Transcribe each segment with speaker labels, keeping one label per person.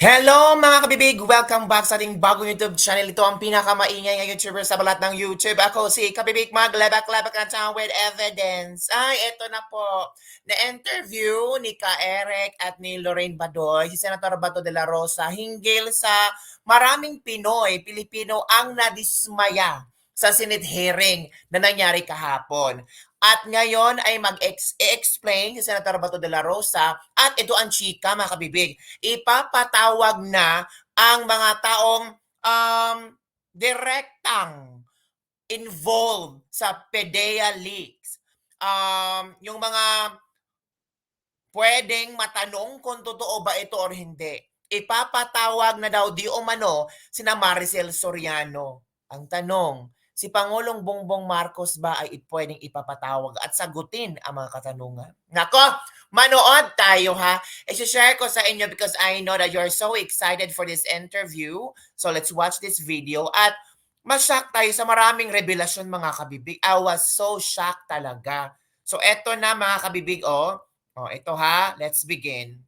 Speaker 1: Hello mga kabibig! Welcome back sa ating bagong YouTube channel. Ito ang pinakamaingay ng YouTuber sa balat ng YouTube. Ako si Kabibig maglabak-labak na tayo with evidence. Ay, eto na po. Na-interview ni Ka Eric at ni Lorraine Badoy, si Senator Bato de la Rosa, hinggil sa maraming Pinoy, Pilipino ang nadismaya sa Senate hearing na nangyari kahapon. At ngayon ay mag-explain si Senator Bato de la Rosa at ito ang chika mga kabibig. Ipapatawag na ang mga taong direktang involved sa PDEA leaks. Yung mga pwedeng matanong kung totoo ba ito or hindi. Ipapatawag na daw di umano sina Maricel Soriano. Ang tanong, si Pangulong Bongbong Marcos ba ay pwedeng ipapatawag at sagutin ang mga katanungan? Nako, manood tayo ha. I-share ko sa inyo because I know that you're so excited for this interview. So let's watch this video at ma-shock tayo sa maraming revelasyon mga kabibig. I was so shocked talaga. So eto na mga kabibig ito ha. Let's begin.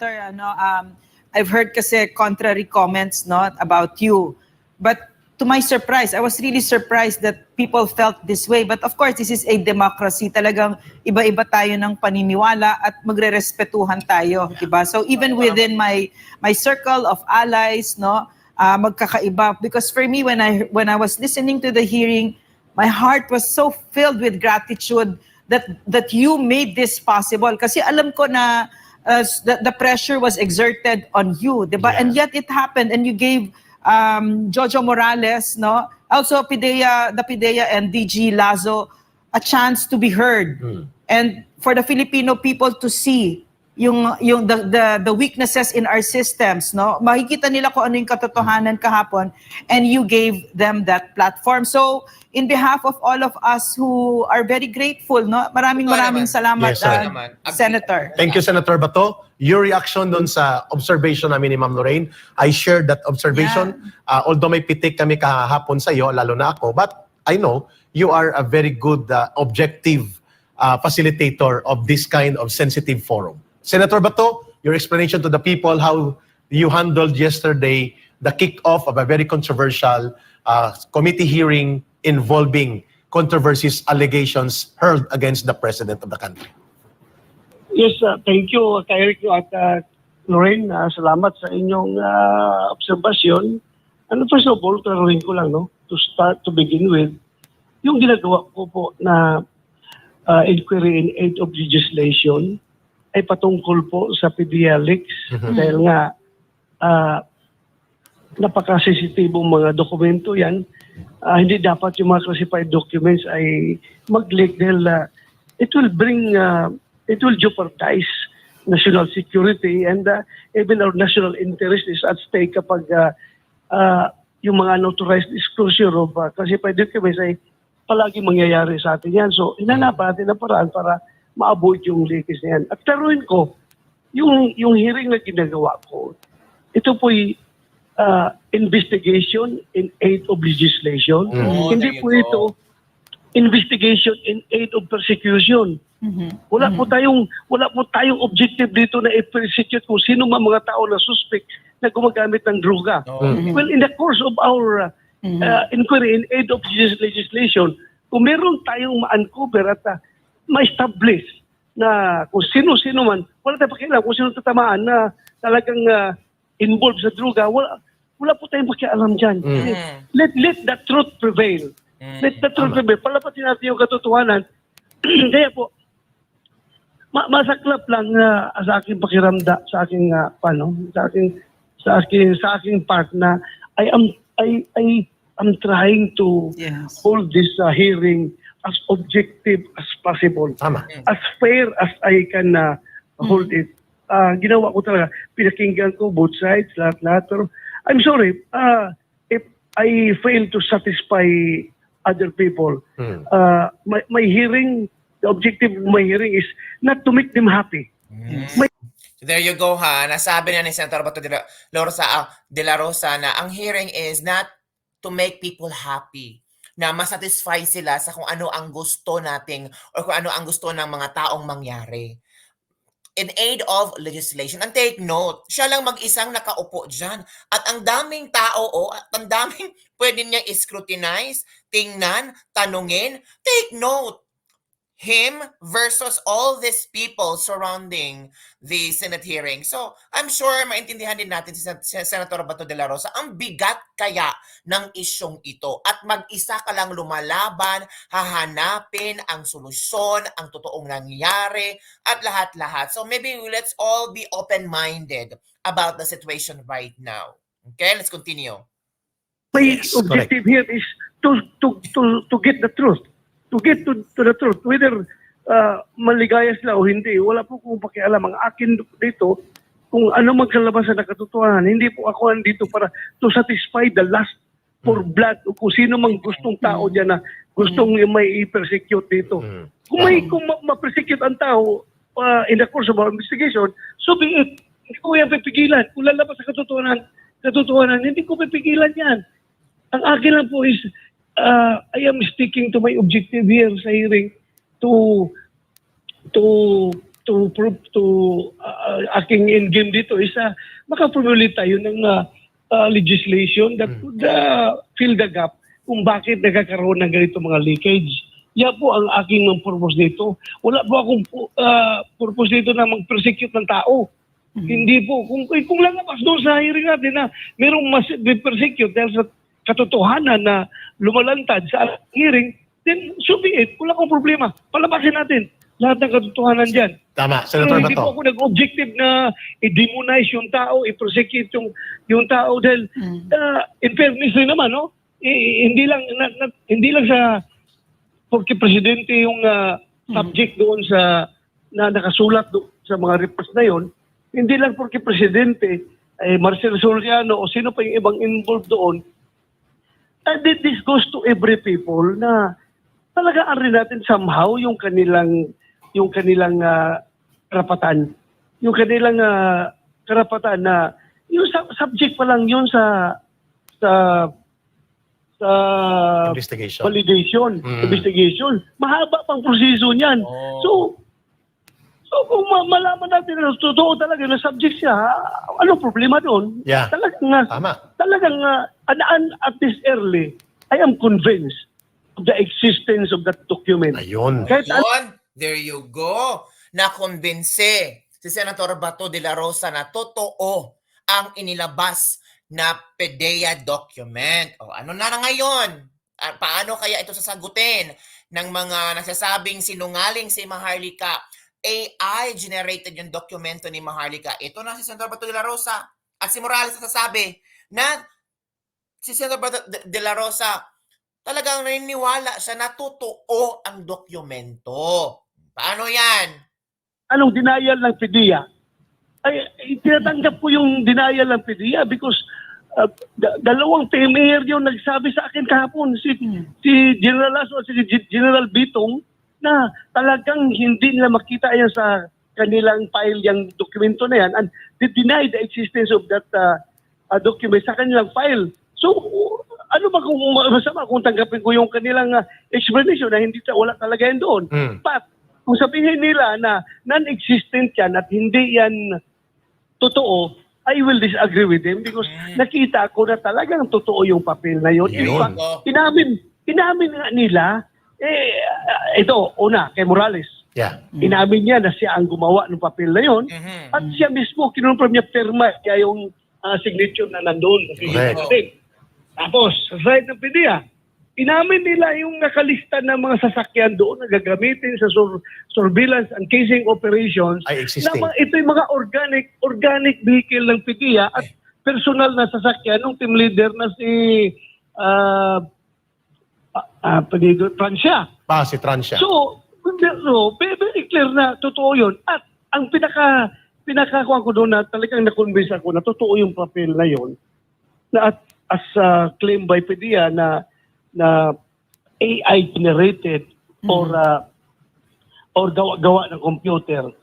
Speaker 2: I've heard kasi contrary comments not about you. But to my surprise, I was really surprised that people felt this way. But of course, this is a democracy. Talagang iba-iba tayo ng paniniwala at magrerespetuhan tayo, diba? So even within my circle of allies, magkakaiba. Because for me, when I was listening to the hearing, my heart was so filled with gratitude that you made this possible. Kasi alam ko na the pressure was exerted on you, diba? Yeah. And yet it happened, and you gave Jojo Morales, also the PDEA and DG Lazo a chance to be heard, and for the Filipino people to see the weaknesses in our systems, makikita nila kung ano yung katotohanan kahapon, and you gave them that platform. So in behalf of all of us who are very grateful, maraming salamat, yes, Senator.
Speaker 3: Thank you, Senator Bato. Your reaction dun sa observation namin ni Ma'am Lorraine, I shared that observation. Yeah. Although may pitik kami kahapon sa iyo, lalo na ako, but I know you are a very good objective facilitator of this kind of sensitive forum. Senator Bato, your explanation to the people how you handled yesterday the kick-off of a very controversial committee hearing involving controversies, allegations hurled against the President of the country.
Speaker 4: Yes, thank you, Eric at Lorraine. Salamat sa inyong obserbasyon. First of all, klaruhin ko lang, to begin with, yung ginagawa ko po na inquiry in aid of legislation ay patungkol po sa PDEA leaks dahil nga napaka-sensitibong mga dokumento yan. Hindi dapat yung mga classified documents ay mag-leak dahil it will jeopardize national security and even our national interest is at stake kapag yung mga unauthorized disclosure of classified documents ay palagi mangyayari sa atin yan. So, hinanapan natin ang paraan para ma-avoid yung leakage na yan. At taruin ko, yung hearing na ginagawa ko, ito po'y investigation in aid of legislation. Hindi po ito investigation in aid of persecution. Wala po tayong objective dito na i-persecute kung sino man mga tao na suspect na gumagamit ng droga. Well, in the course of our inquiry in aid of legislation, kung meron tayong ma-uncover at ma-establish na kung sino-sino man, wala tayong pakialam kung sino tatamaan na talagang involved sa droga, wala po tayong pakialam dyan. Let the truth prevail. Let the truth prevail. Palapatin natin yung katotohanan. Kaya po, masaklap lang sa aking pakiramda, sa aking sa aking part na I am trying to hold this hearing as objective as possible.
Speaker 3: Tama.
Speaker 4: As fair as I can hold it. Ginawa ko talaga, pinakinggan ko both sides, lahat. Pero I'm sorry, if I fail to satisfy other people, my hearing, the objective of my hearing is not to make them happy.
Speaker 1: So there you go ha. Nasabi na ni Senator Bato de la Rosa na ang hearing is not to make people happy. Na masatisfy sila sa kung ano ang gusto nating or kung ano ang gusto ng mga taong mangyari. in aid of legislation. And take note, siya lang mag-isang nakaupo dyan. At ang daming tao, at ang daming pwede niya scrutinize, tingnan, tanungin. Take note, him versus all these people surrounding the Senate hearing. So, I'm sure maintindihan din natin si Senator Bato de la Rosa ang bigat kaya ng isyong ito. At mag-isa ka lang lumalaban, hahanapin ang solusyon, ang totoong nangyari, at lahat-lahat. So, maybe let's all be open-minded about the situation right now. Okay, let's continue.
Speaker 4: My
Speaker 3: Yes,
Speaker 4: objective here is to get the truth. To get to the truth, whether maligaya sila o hindi, wala po kong pakialam. Ang akin dito, kung ano magkalabasan na katotohanan, hindi po ako andito para to satisfy the lust for blood o kung sino mang gustong tao dyan na gustong may i-persecute dito. Kung ma-persecute ang tao in the course of our investigation, so be it. Hindi ko yan pipigilan. Kung lalabas sa katotohanan, hindi ko pipigilan yan. Ang akin lang po is, I am sticking to my objective here sa hearing to prove to aking end game dito is makapromulate tayo ng legislation that would fill the gap kung bakit nagkakaroon ng ganito mga leakage. Yan po ang aking purpose dito. Wala po akong purpose dito na mag-persecute ng tao. Hindi po. Kung lalabas doon sa hearing natin na merong mas persecute dahil sa katotohanan na lumalantad sa hearing, then so be it. Wala akong problema. Palabasin natin lahat ng katotohanan dyan.
Speaker 3: Tama,
Speaker 4: Pero
Speaker 3: Senator
Speaker 4: hindi po
Speaker 3: Bato.
Speaker 4: ako nag-objective na i-demonize yung tao, i-prosecute yung tao dahil in fairness rin naman, no? Hindi lang sa porque presidente yung subject doon sa na nakasulat doon sa mga reports na yon, hindi lang porque presidente Marcel Soriano o sino pa yung ibang involved doon. This goes to every people na talagaan rin natin somehow yung kanilang karapatan. Yung kanilang karapatan na yung subject pa lang yun sa
Speaker 3: Investigation.
Speaker 4: validation, investigation. Mahaba pang proseso niyan.
Speaker 1: Oh.
Speaker 4: So kung malaman natin na totoo talaga na subject siya, ano problema doon?
Speaker 3: Yeah.
Speaker 4: Talagang at this early, I am convinced of the existence of that document.
Speaker 3: Ayun.
Speaker 4: Kahit
Speaker 1: Yun, there you go. Nakumbinse si Senator Bato de la Rosa na totoo ang inilabas na PDEA document. O ano na ngayon? Paano kaya ito sasagutin ng mga nagsasabing sinungaling si Maharlika? AI generated yung dokumento ni Maharlika. Ito na si Senator Bato de la Rosa at si Morales nasasabi na si Senator Bato de la Rosa talagang naniniwala siya na totoo ang dokumento. Paano yan?
Speaker 4: anong denial ng PDEA? Ay, tinatanggap ko yung denial ng PDEA because dalawang PMAR yung nagsabi sa akin kahapon, si General Lasso at si General Bitong, na talagang hindi nila makita yan sa kanilang file yung dokumento na yan and they deny the existence of that document sa kanilang file. So, ano ba kung masama kung tanggapin ko yung kanilang explanation na hindi wala talaga yan doon? But, kung sabihin nila na non-existent yan at hindi yan totoo, I will disagree with them because nakita ko na talagang totoo yung papel na yun. In fact, inamin nga nila, ito, una, kay Morales.
Speaker 3: Yeah.
Speaker 4: Inamin niya na siya ang gumawa ng papel na yun. At siya mismo, kinonfirm niya perma kaya yung signature na nandun. Tapos, sa side ng PDEA, inamin nila yung nakalista ng mga sasakyan doon na gagamitin sa surveillance and casing operations.
Speaker 3: Ay, existing.
Speaker 4: Ito yung mga organic vehicle ng PDEA at personal na sasakyan ng team leader na si Francia.
Speaker 3: Si Francia.
Speaker 4: So, very clear na totoo yun. At ang pinakakuha ko doon na talagang na-convince ako na totoo yung papel na yun. Na as claim by PDEA na AI generated or gawa ng computer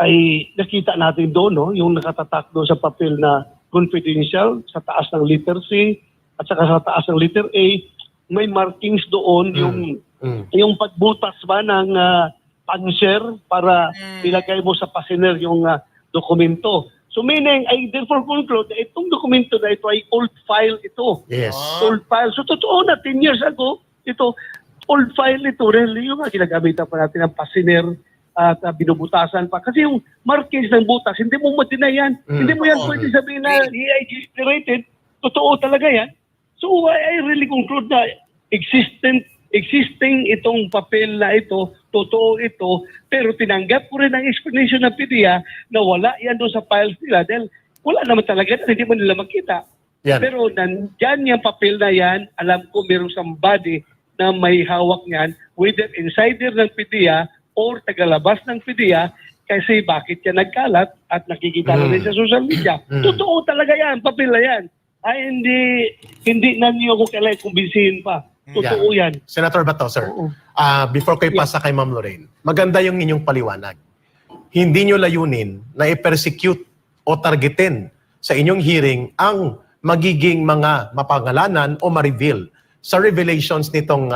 Speaker 4: ay nakita natin doon, no? Yung nakatatak doon sa papel na confidential sa taas ng letter C at saka sa taas ng letter A, may markings doon yung pagbutas ba ng puncher para ilagay mo sa passenger yung dokumento. So meaning, I therefore conclude na itong dokumento na ito ay old file ito.
Speaker 3: Yes.
Speaker 4: Old file. So totoo na, 10 years ago, ito, old file ito, really, yung ginagamitan pa natin ng passenger at binubutasan pa. Kasi yung markings ng butas, hindi mo ma-deny yan. Hindi mo yan pwede sabihin na AI generated. Totoo talaga yan. So I really conclude na existing itong papel na ito, totoo ito, pero tinanggap ko rin ang explanation ng PDEA na wala yan doon sa files nila dahil wala naman talaga, hindi mo nila makita.
Speaker 3: Yan.
Speaker 4: Pero nandyan yung papel na yan, alam ko mayroong somebody na may hawak niyan, whether insider ng PDEA or tagalabas ng PDEA, kasi bakit yan nagkalat at nakikita na rin sa social media. Totoo talaga yan, papel na yan. Ay, hindi na niyo ako kailangan kumbinsihin pa. Totoo yan.
Speaker 3: Senator Bato, sir.
Speaker 4: Oo.
Speaker 3: Before kayo pasa kay Ma'am Lorraine, maganda yung inyong paliwanag. Hindi nyo layunin na i-persecute o targetin sa inyong hearing ang magiging mga mapangalanan o ma-reveal sa revelations nitong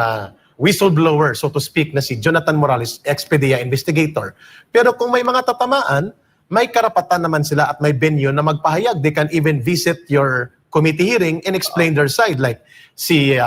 Speaker 3: whistleblower, so to speak, na si Jonathan Morales, ex-PDEA investigator. Pero kung may mga tatamaan, may karapatan naman sila at may venue na magpahayag. They can even visit your committee hearing and explain their side. Like si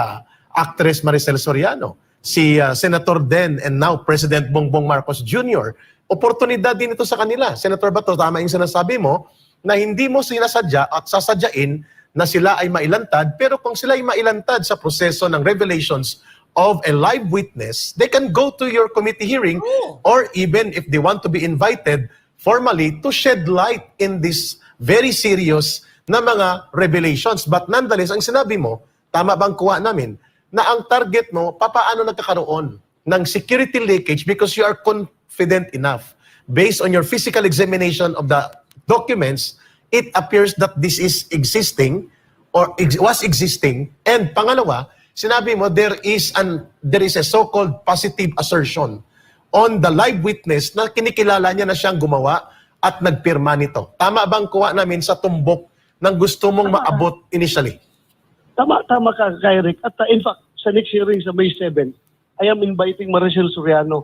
Speaker 3: actress Maricel Soriano, si Senator then and now President Bongbong Marcos Jr. Oportunidad din ito sa kanila. Senator Bato, tama yung sinasabi mo na hindi mo sinasadya at sasadyain na sila ay mailantad, pero kung sila ay mailantad sa proseso ng revelations of a live witness, they can go to your committee hearing or even if they want to be invited formally to shed light in this very serious na mga revelations. But nonetheless, ang sinabi mo, tama bang kuha namin, na ang target mo, papaano nagkakaroon ng security leakage because you are confident enough. Based on your physical examination of the documents, it appears that this is existing or was existing. And pangalawa, sinabi mo there is a so-called positive assertion on the live witness na kinikilala niya na siyang gumawa at nagpirma nito. Tama bang kuha namin sa tumbok ng gusto mong maabot initially?
Speaker 4: Tama ka, Kay Rick. At in fact, sa next hearing sa May 7, I am inviting Maricel Soriano.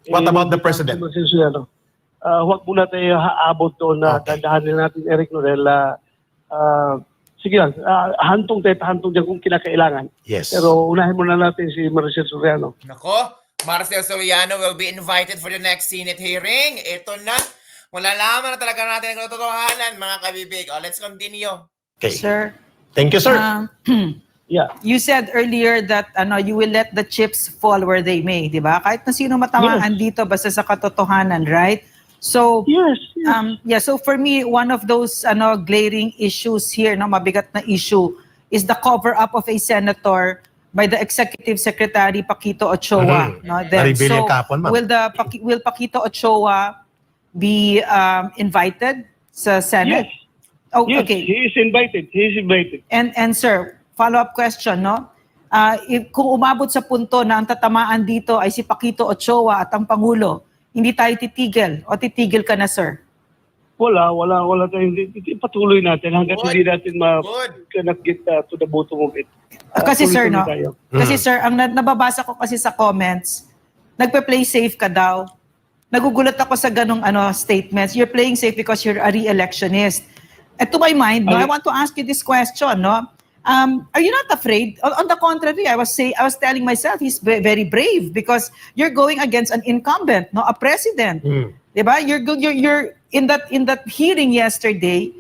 Speaker 3: What about the President?
Speaker 4: Maricel Soriano. Huwag muna tayo haabot doon na tadahanin natin, Eric Norel. Sige lang, hantong dyan kung kinakailangan.
Speaker 3: Yes.
Speaker 4: Pero unahin muna natin si Maricel Soriano.
Speaker 1: Nako, Maricel Soriano will be invited for the next Senate hearing. Ito na. Malalaman na talaga natin ang katotohanan, mga kabibig. Let's continue.
Speaker 3: Okay.
Speaker 2: Sir,
Speaker 3: Thank you, sir.
Speaker 4: Yeah.
Speaker 2: you said earlier that you will let the chips fall where they may, di ba? Kahit na sino matamaan dito basta sa katotohanan, right? So,
Speaker 4: Yes.
Speaker 2: so for me, one of those glaring issues here, mabigat na issue, is the cover-up of a senator by the Executive Secretary Paquito Ochoa.
Speaker 3: Na-reveal yung kahapon, ma'am.
Speaker 2: Will Paquito Ochoa be invited sa Senate?
Speaker 4: Yes.
Speaker 2: Oh,
Speaker 4: Yes,
Speaker 2: okay.
Speaker 4: he is invited. He is invited.
Speaker 2: And sir, follow-up question, no? Kung umabot sa punto na ang tatamaan dito ay si Paquito Ochoa at ang Pangulo, hindi tayo titigil o titigil ka na, sir?
Speaker 4: Wala tayong patuloy natin hanggang
Speaker 1: Good.
Speaker 4: hindi natin
Speaker 1: Good.
Speaker 4: cannot get to the bottom of it.
Speaker 2: Kasi sir, no?
Speaker 4: Tuloy tayo.
Speaker 2: Kasi sir, ang nababasa ko kasi sa comments, nagpe-play safe ka daw. Nagugulat ako sa ganong statements. You're playing safe because you're a re-electionist. And to my mind, I want to ask you this question, no? Are you not afraid? On the contrary, I was telling myself he's very brave because you're going against an incumbent, no, a president. Diba? You're in that hearing yesterday,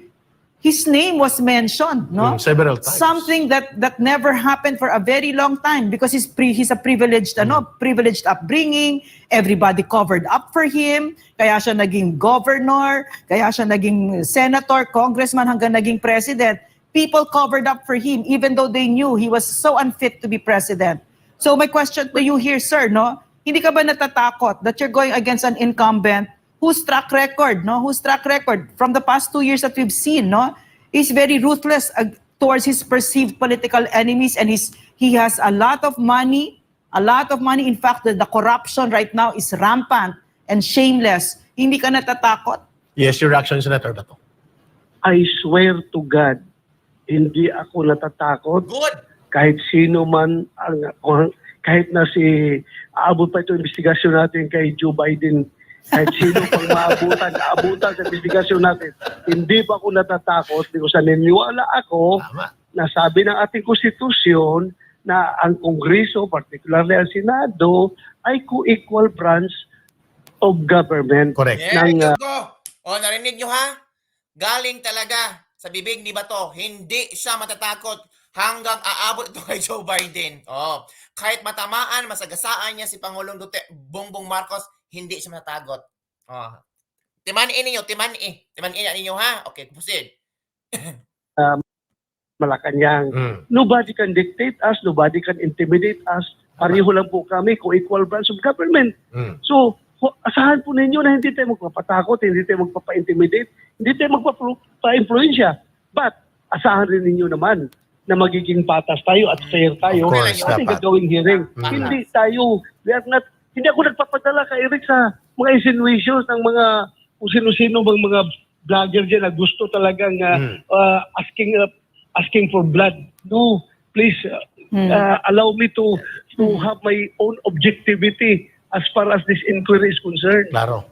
Speaker 2: his name was mentioned, no?
Speaker 3: Several times.
Speaker 2: Something that never happened for a very long time because he's a privileged privileged upbringing. Everybody covered up for him. Kaya siya naging governor, kaya siya naging senator, congressman hanggang naging president. People covered up for him even though they knew he was so unfit to be president. So my question to you here, sir, no? Hindi ka ba natatakot that you're going against an incumbent whose track record from the past 2 years that we've seen, no, is very ruthless towards his perceived political enemies, and he has a lot of money. In fact, the corruption right now is rampant and shameless. Hindi ka natatakot?
Speaker 3: Yes, your reaction, Senator Bato.
Speaker 4: I swear to God, hindi ako natatakot
Speaker 1: Good.
Speaker 4: kahit sino man ang kahit na aabot pa ito investigasyon natin kay Joe Biden, kahit sino pang aabutan sa investigasyon natin, hindi pa ako natatakot because naniniwala ako
Speaker 3: Tama.
Speaker 4: na sabi ng ating konstitusyon na ang Kongreso, particularly ang Senado, ay co-equal branch of government.
Speaker 3: Correct.
Speaker 1: Yeah,
Speaker 4: Ng,
Speaker 1: go. O, narinig nyo ha? Galing talaga sa bibig ni Bato. Hindi siya matatakot hanggang aabot ito kay Joe Biden. Oh, kahit matamaan, masagasaan niya si Pangulong Bongbong Marcos, hindi siya matatakot. Oh. Timanin ninyo, timanin ninyo ha? Okay, proceed.
Speaker 4: Malacanang.
Speaker 3: Mm.
Speaker 4: Nobody can dictate us, nobody can intimidate us. Pareho lang po kami, co-equal branch of government.
Speaker 3: Mm.
Speaker 4: So, asahan po ninyo na hindi tayo magpapatakot, hindi tayo magpapa-intimidate, hindi tayo magpapa-influensya. But, asahan rin ninyo naman na magiging patas tayo at fair tayo.
Speaker 3: Of course,
Speaker 4: Ating
Speaker 3: dapat.
Speaker 4: gagawing hearing. Hindi tayo, hindi ako nagpapadala kay Eric sa mga insinuations ng mga kung sino-sino bang mga vlogger dyan na gusto talagang asking for blood. No, please allow me to have my own objectivity as far as this inquiry is concerned.
Speaker 3: Klaro.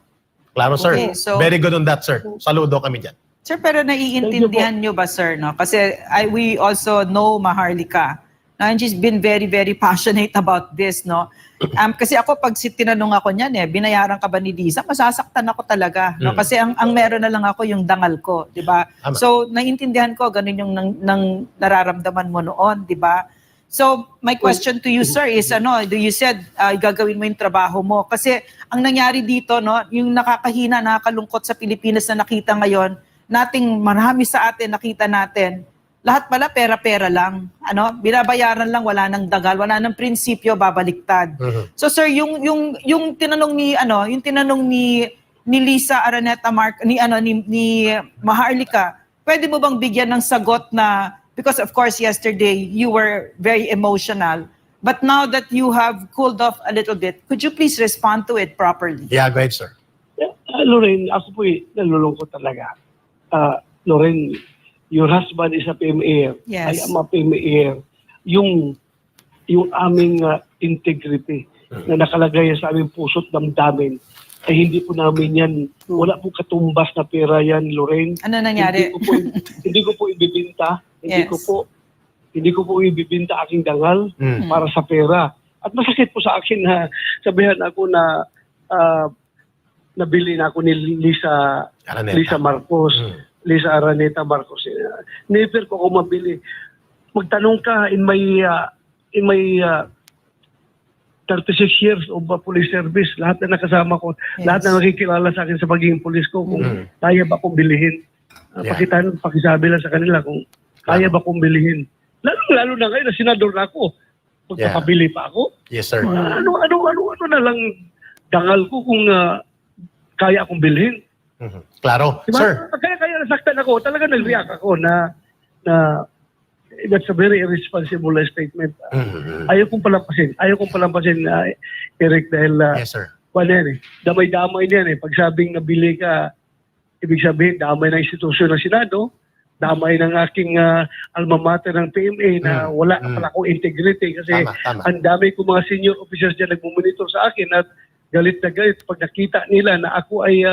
Speaker 3: Klaro, sir.
Speaker 2: Okay, so-
Speaker 3: Very good on that, sir. Saludo kami dyan.
Speaker 2: Sir, pero naiintindihan nyo ba, sir, no? Kasi we also know Maharlika. No? And she's been very, very passionate about this, no? Kasi ako, pag tinanong ako niyan, binayaran ka ba ni Lisa? Masasaktan ako talaga. No? Kasi ang meron na lang ako yung dangal ko, di ba?
Speaker 3: Tama.
Speaker 2: So, naiintindihan ko, ganun yung nararamdaman mo noon, di ba? So, my question to you, sir, is you said gagawin mo yung trabaho mo. Kasi ang nangyari dito, no, yung nakakahina, nakakalungkot sa Pilipinas na nakita ngayon, marami sa atin, nakita natin, lahat pala pera-pera lang. Binabayaran lang, wala nang dagal, wala nang prinsipyo, babaliktad.
Speaker 3: Mhm.
Speaker 2: So, sir, yung tinanong ni Lisa Araneta ni Maharlika, pwede mo bang bigyan ng sagot na, because of course yesterday you were very emotional, but now that you have cooled off a little bit, could you please respond to it properly?
Speaker 3: Yeah, go ahead, sir.
Speaker 4: Lorraine, ako po nalulungkot talaga. Lorraine, your husband is a PMA.
Speaker 2: Yes.
Speaker 4: I am a PMA. Yung aming integrity na nakalagay sa aming puso't damdamin, ay hindi po namin yan, wala po katumbas na pera yan, Lorraine.
Speaker 2: Ano nangyari?
Speaker 4: Hindi ko po ibibinta. Hindi
Speaker 2: Yes.
Speaker 4: ko po ibibinta aking dangal para sa pera. At masakit po sa akin na sabihan ako na nabili na ako ni Lisa Marcos. Lisa Araneta Marcos. Never ko ako mabili. Magtanong ka in my 36 years of police service, lahat na nakasama ko,
Speaker 2: Yes.
Speaker 4: lahat na nakikilala sa akin sa pagiging police ko, kung kaya ba akong bilihin.
Speaker 3: Yeah.
Speaker 4: Pakisabi lang sa kanila kung kaya ba akong bilihin. Lalo na ngayon na senador na ako. Magpapabili pa ako.
Speaker 3: Yes, sir.
Speaker 4: Ano na lang dangal ko kung kaya akong bilhin.
Speaker 3: Mhm. Klaro.
Speaker 4: Diba?
Speaker 3: Sir.
Speaker 4: Kaya nasaktan ako. Talaga nag-react ako na that's a very irresponsible statement.
Speaker 3: Mhm.
Speaker 4: Ayaw kong palampasin, Eric, dahil
Speaker 3: Yes, sir.
Speaker 4: damay-damay niyan. Pag sabing nabili ka, ibig sabihin, damay ng institusyon ng Senado, damay ng aking alma mater ng PMA na wala na pala akong integrity kasi
Speaker 3: Tama.
Speaker 4: ang dami ko mga senior officers dyan nagmumonitor sa akin at galit na galit pag nakita nila na ako ay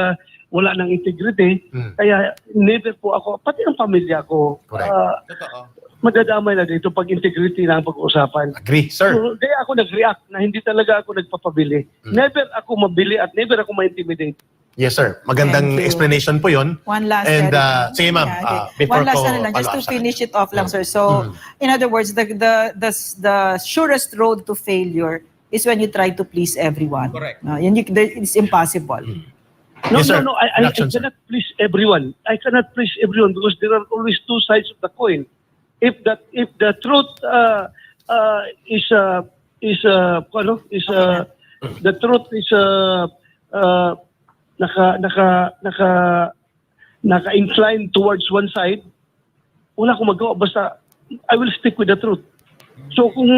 Speaker 4: wala ng integrity. Kaya never po ako, pati ang pamilya ko,
Speaker 3: Correct.
Speaker 1: Totoo.
Speaker 4: madadamay na dito pag integrity na ang pag-uusapan.
Speaker 3: Agree, sir.
Speaker 4: So, kaya ako nag-react na hindi talaga ako nagpapabili. Never ako mabili at never ako ma-intimidate.
Speaker 3: Yes, sir. Magandang
Speaker 2: Thank you.
Speaker 3: explanation po yun.
Speaker 2: One last
Speaker 3: And,
Speaker 2: Eric.
Speaker 3: sige, ma'am, before
Speaker 2: one last
Speaker 3: ko
Speaker 2: lang, just to
Speaker 3: follow up sa
Speaker 2: finish it off lang, sir. So, in other words, the surest road to failure is when you try to please everyone.
Speaker 1: Correct.
Speaker 2: No, it's impossible.
Speaker 4: No,
Speaker 3: Yes, sir.
Speaker 4: I
Speaker 3: Reaction, sir.
Speaker 4: cannot please everyone. I cannot please everyone because there are always two sides of the coin. If the truth naka-incline towards one side, wala akong magawa. Basta, I will stick with the truth. So, kung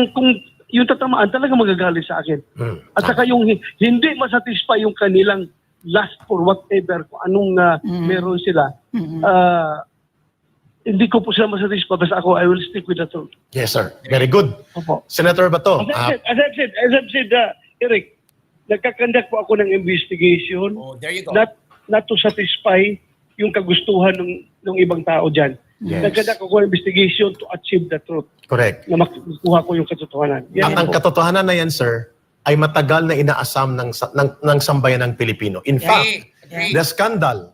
Speaker 4: yung tatamaan, talaga magagalit sa akin. At saka yung hindi masatisfy yung kanilang last for whatever, kung anong meron sila. hindi ko po sila masatisfy. Basta ako, I will stick with the truth.
Speaker 3: Yes, sir. Very good.
Speaker 4: Opo.
Speaker 3: Senator Bato,
Speaker 4: As I've said, Eric, nagkakandak po ako ng investigation
Speaker 1: Oh, there you go.
Speaker 4: not to satisfy yung kagustuhan ng ibang tao dyan.
Speaker 3: Yes.
Speaker 4: Nagkakandak ako ng investigation to achieve the truth.
Speaker 3: correct.
Speaker 4: Na makukuha ko yung katotohanan. Yan
Speaker 3: Ang
Speaker 4: po.
Speaker 3: katotohanan na yan, sir, ay matagal na inaasam ng sambayan ng Pilipino. In fact,
Speaker 1: Agree.
Speaker 3: the scandal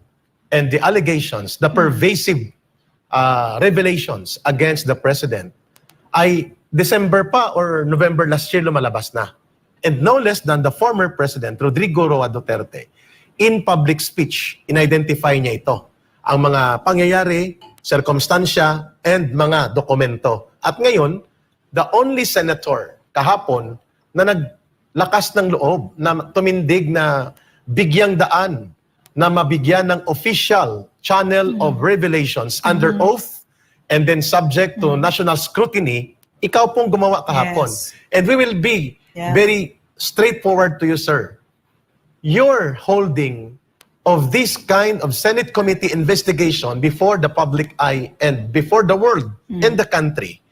Speaker 3: and the allegations, the pervasive revelations against the president ay December pa or November last year lumalabas na. And no less than the former president, Rodrigo Roa Duterte, in public speech, in-identify niya ito. Ang mga pangyayari, circumstansya, and mga dokumento. At ngayon, the only senator kahapon na naglakas ng loob, na tumindig na bigyang daan, na mabigyan ng official channel of revelations under oath and then subject to national scrutiny, ikaw pong gumawa kahapon.
Speaker 2: Yes.
Speaker 3: And we will be
Speaker 2: Yeah.
Speaker 3: very straightforward to you, sir. Your holding of this kind of Senate committee investigation before the public eye and before the world and the country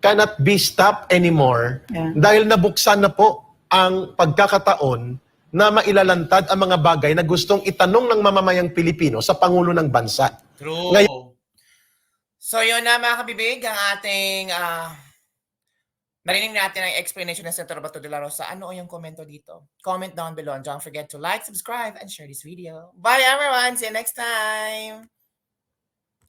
Speaker 3: cannot be stopped anymore
Speaker 2: Yeah.
Speaker 3: dahil nabuksan na po ang pagkakataon na mailalantad ang mga bagay na gustong itanong ng mamamayang Pilipino sa Pangulo ng Bansa.
Speaker 1: True.
Speaker 3: Ngayon-
Speaker 1: So yun na mga kabibig, ang ating narinig natin ang explanation ng Senator Bato de la Rosa. Ano yung komento dito? Comment down below and don't forget to like, subscribe, and share this video. Bye everyone! See you next time!